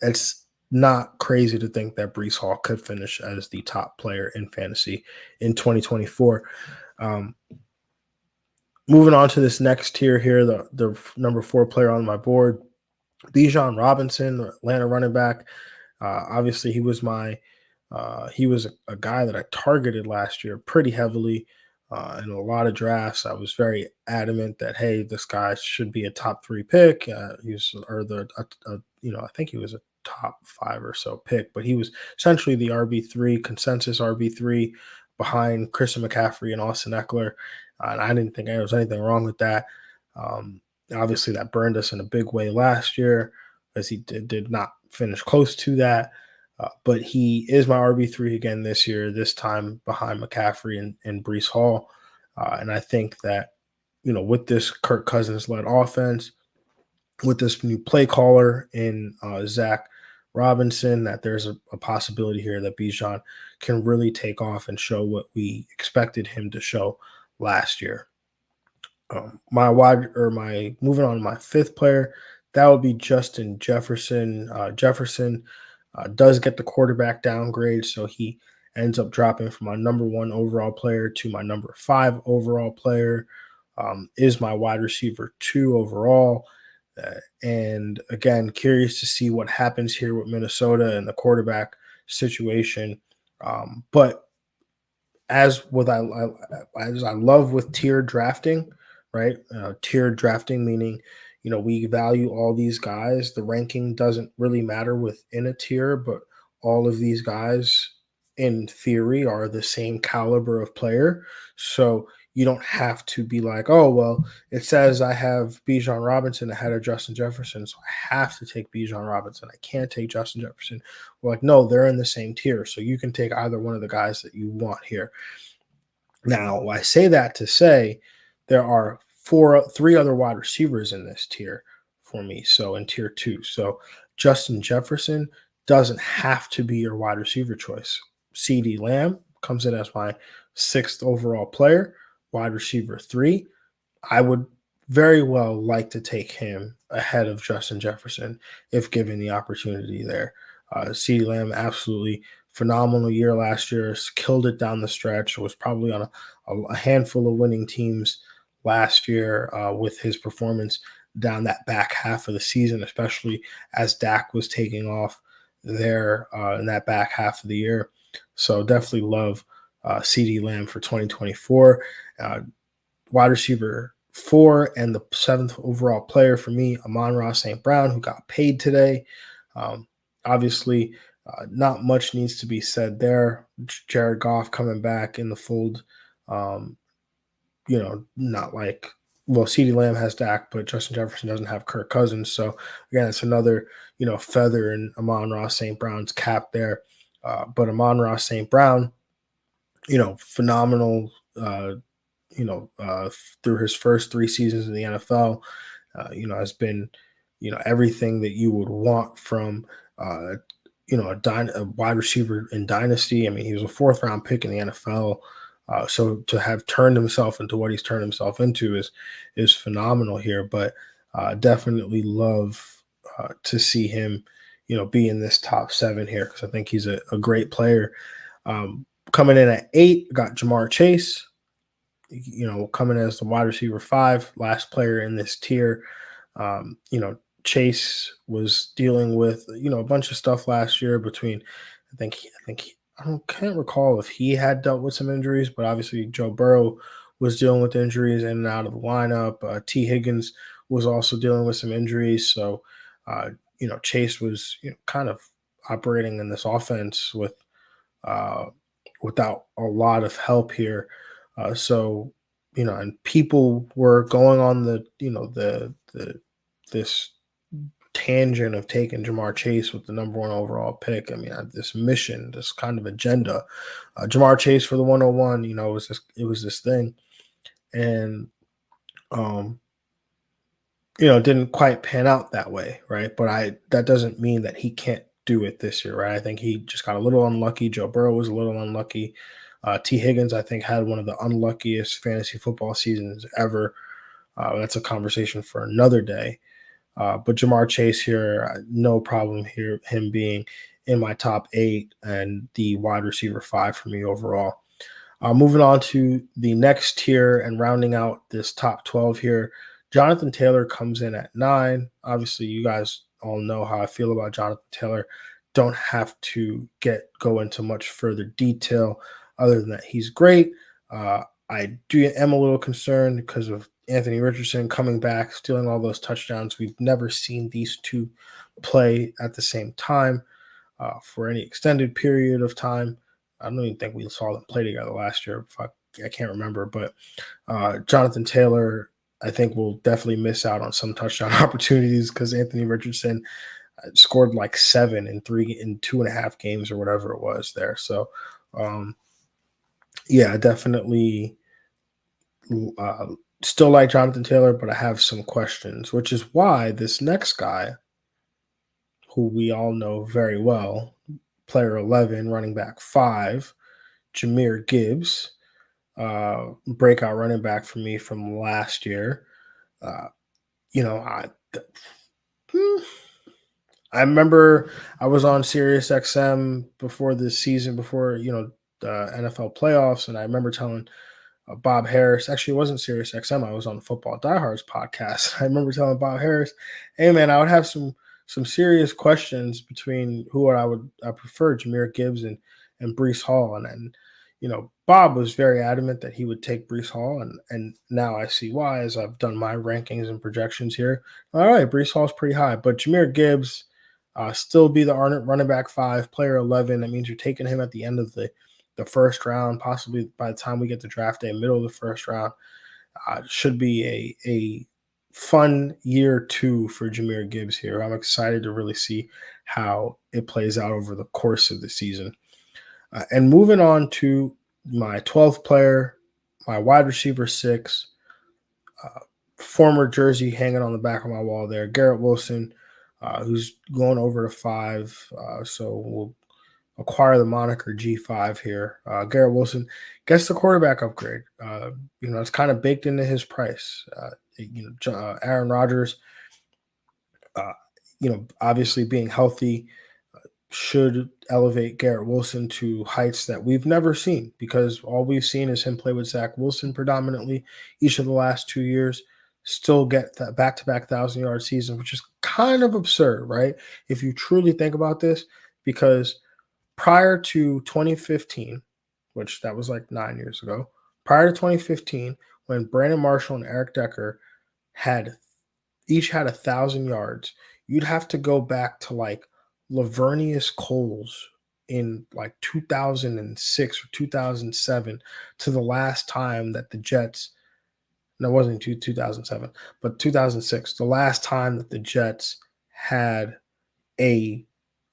it's not crazy to think that Brees Hall could finish as the top player in fantasy in 2024. Um, Moving on to this next tier here, the number 4 player on my board, Bijan Robinson, Atlanta running back. Obviously, he was a guy that I targeted last year pretty heavily in a lot of drafts. I was very adamant that hey, this guy should be a top 3 pick. I think he was a top 5 or so pick, but he was essentially the RB3 consensus RB3 behind Christian McCaffrey and Austin Eckler. And I didn't think there was anything wrong with that. Um, Obviously, that burned us in a big way last year as he did not finish close to that. But he is my RB3 again this year, this time behind McCaffrey and Brees Hall. And I think that, with this Kirk Cousins led offense, with this new play caller in Zach Robinson, that there's a possibility here that Bijan can really take off and show what we expected him to show last year. My moving on to my 5th player, that would be Justin Jefferson. Jefferson does get the quarterback downgrade, so he ends up dropping from my number 1 overall player to my number 5 overall player. Is my wide receiver 2 overall. And again, curious to see what happens here with Minnesota and the quarterback situation. But as I love with tier drafting, right? Tier drafting meaning, we value all these guys. The ranking doesn't really matter within a tier, but all of these guys, in theory, are the same caliber of player. So you don't have to be like, oh, well, it says I have Bijan Robinson ahead of Justin Jefferson, so I have to take Bijan Robinson. I can't take Justin Jefferson. We're like, no, they're in the same tier, so you can take either one of the guys that you want here. Now, I say that to say there are three other wide receivers in this tier for me. So in tier 2. So Justin Jefferson doesn't have to be your wide receiver choice. CeeDee Lamb comes in as my 6th overall player, wide receiver 3. I would very well like to take him ahead of Justin Jefferson if given the opportunity there. CeeDee Lamb, absolutely phenomenal year last year, killed it down the stretch, was probably on a handful of winning teams last year with his performance down that back half of the season, especially as Dak was taking off there in that back half of the year. So definitely love CeeDee Lamb for 2024. Wide receiver 4 and the 7th overall player for me, Amon-Ra St. Brown, who got paid today. Obviously, not much needs to be said there. Jared Goff coming back in the fold. Not like, well, CeeDee Lamb has Dak, but Justin Jefferson doesn't have Kirk Cousins. So, again, it's another, feather in Amon-Ra St. Brown's cap there. But Amon-Ra St. Brown, phenomenal through his first 3 seasons in the NFL, has been, everything that you would want from, a wide receiver in Dynasty. I mean, he was a 4th-round pick in the NFL. So to have turned himself into what he's turned himself into is phenomenal here. But definitely love to see him, be in this top 7 here because I think he's a great player. Coming in at 8, got Jamar Chase. Coming as the wide receiver 5, last player in this tier. Chase was dealing with, a bunch of stuff last year between, can't recall if he had dealt with some injuries, but obviously Joe Burrow was dealing with injuries in and out of the lineup. T. Higgins was also dealing with some injuries. So, Chase was kind of operating in this offense without a lot of help here. And people were going on this tangent of taking Jamar Chase with the number 1 overall pick. I mean, this mission, this kind of agenda, Jamar Chase for the 101, it was this thing. And, didn't quite pan out that way. Right. But that doesn't mean that he can't do it this year. Right. I think he just got a little unlucky. Joe Burrow was a little unlucky. T. Higgins, I think, had one of the unluckiest fantasy football seasons ever. That's a conversation for another day. But Jamar Chase here, no problem here, him being in my top 8 and the wide receiver 5 for me overall. Moving on to the next tier and rounding out this top 12 here, Jonathan Taylor comes in at 9. Obviously, you guys all know how I feel about Jonathan Taylor. Don't have to go into much further detail other than that he's great. I am a little concerned because of Anthony Richardson coming back, stealing all those touchdowns. We've never seen these two play at the same time for any extended period of time. I don't even think we saw them play together last year. I can't remember. But Jonathan Taylor, I think, will definitely miss out on some touchdown opportunities because Anthony Richardson scored like 7 in 2.5 games or whatever it was there. So, definitely still like Jonathan Taylor, but I have some questions, which is why this next guy, who we all know very well, player 11, running back 5, Jahmyr Gibbs, breakout running back for me from last year. I remember I was on Sirius XM before this season, before the NFL playoffs, and I remember telling Bob Harris. Actually, it wasn't Sirius XM. I was on the Football Diehards podcast. I remember telling Bob Harris, "Hey man, I would have some serious questions between who I prefer, Jahmyr Gibbs and Breece Hall." And Bob was very adamant that he would take Breece Hall, and now I see why as I've done my rankings and projections here. All right, Breece Hall's pretty high, but Jahmyr Gibbs still be the running back 5, player 11. That means you're taking him at the end of the the first round, possibly by the time we get to draft day, middle of the first round. Should be a fun year 2 for Jahmyr Gibbs here. I'm excited to really see how it plays out over the course of the season. And moving on to my 12th player, my wide receiver 6, former jersey hanging on the back of my wall there, Garrett Wilson, who's going over to 5. So we'll acquire the moniker G5 here. Garrett Wilson gets the quarterback upgrade. It's kind of baked into his price. Aaron Rodgers, obviously being healthy should elevate Garrett Wilson to heights that we've never seen, because all we've seen is him play with Zach Wilson predominantly each of the last 2 years, still get that back-to-back 1,000-yard season, which is kind of absurd, right? If you truly think about this, because prior to 2015, which that was like 9 years ago, prior to 2015, when Brandon Marshall and Eric Decker each had 1,000 yards, you'd have to go back to like Lavernius Coles in like 2006 or 2007 to the last time that the Jets, no, it wasn't 2007, but 2006, the last time that the Jets had a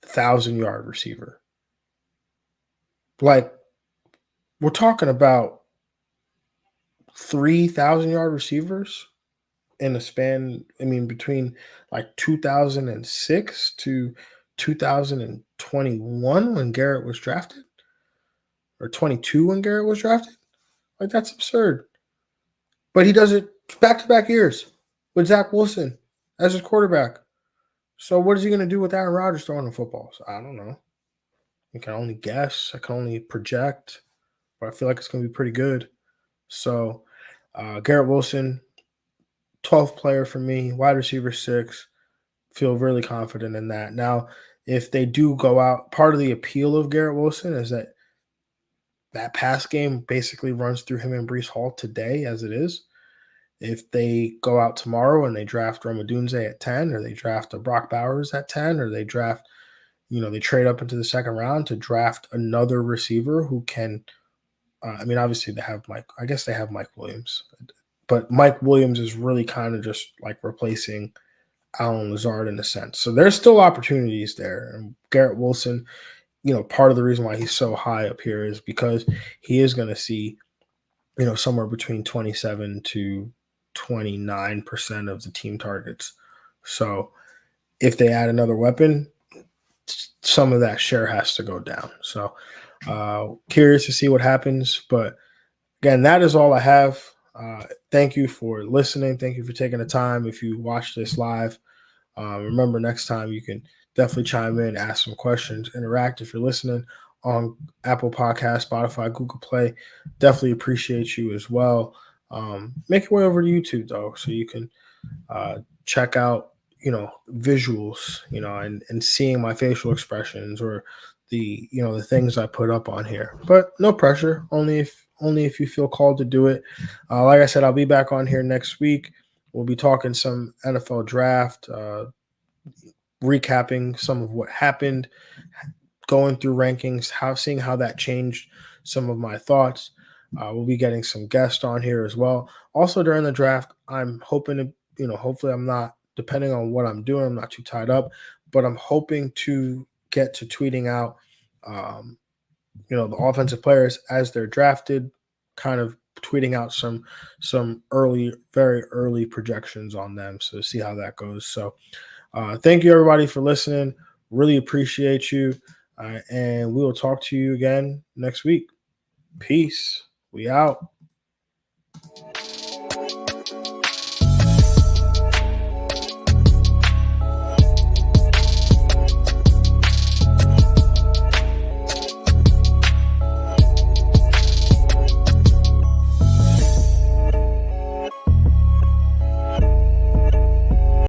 1,000-yard receiver. Like, we're talking about 3,000-yard receivers in a span, between like 2006 to 2021 when Garrett was drafted, or 22 when Garrett was drafted. Like, that's absurd. But he does it back-to-back years with Zach Wilson as his quarterback. So what is he going to do with Aaron Rodgers throwing the football? So I don't know. I can only guess. I can only project. But I feel like it's going to be pretty good. So Garrett Wilson, 12th player for me, wide receiver 6. Feel really confident in that. Now, if they do go out, part of the appeal of Garrett Wilson is that pass game basically runs through him and Breece Hall today as it is. If they go out tomorrow and they draft Rome Odunze at 10, or they draft a Brock Bowers at 10, or they draft, they trade up into the second round to draft another receiver who can, obviously they have Mike Williams, but Mike Williams is really kind of just like replacing Allen Lazard in a sense. So there's still opportunities there. And Garrett Wilson, part of the reason why he's so high up here is because he is going to see, somewhere between 27 to 29% of the team targets. So if they add another weapon, some of that share has to go down. So curious to see what happens. But again, that is all I have. Thank you for listening. Thank you for taking the time. If you watch this live, remember next time you can definitely chime in, ask some questions, interact. If you're listening on Apple Podcasts, Spotify, Google Play, definitely appreciate you as well. Make your way over to YouTube though, so you can check out, visuals, and seeing my facial expressions or the things I put up on here. But no pressure, only if you feel called to do it. Like I said, I'll be back on here next week. We'll be talking some NFL draft, recapping some of what happened, going through rankings, seeing how that changed some of my thoughts. We'll be getting some guests on here as well. Also during the draft, I'm hoping to, hopefully I'm not, depending on what I'm doing, I'm not too tied up, but I'm hoping to get to tweeting out, the offensive players as they're drafted, kind of tweeting out some very early projections on them. So see how that goes. So thank you everybody for listening. Really appreciate you. And we will talk to you again next week. Peace. We out.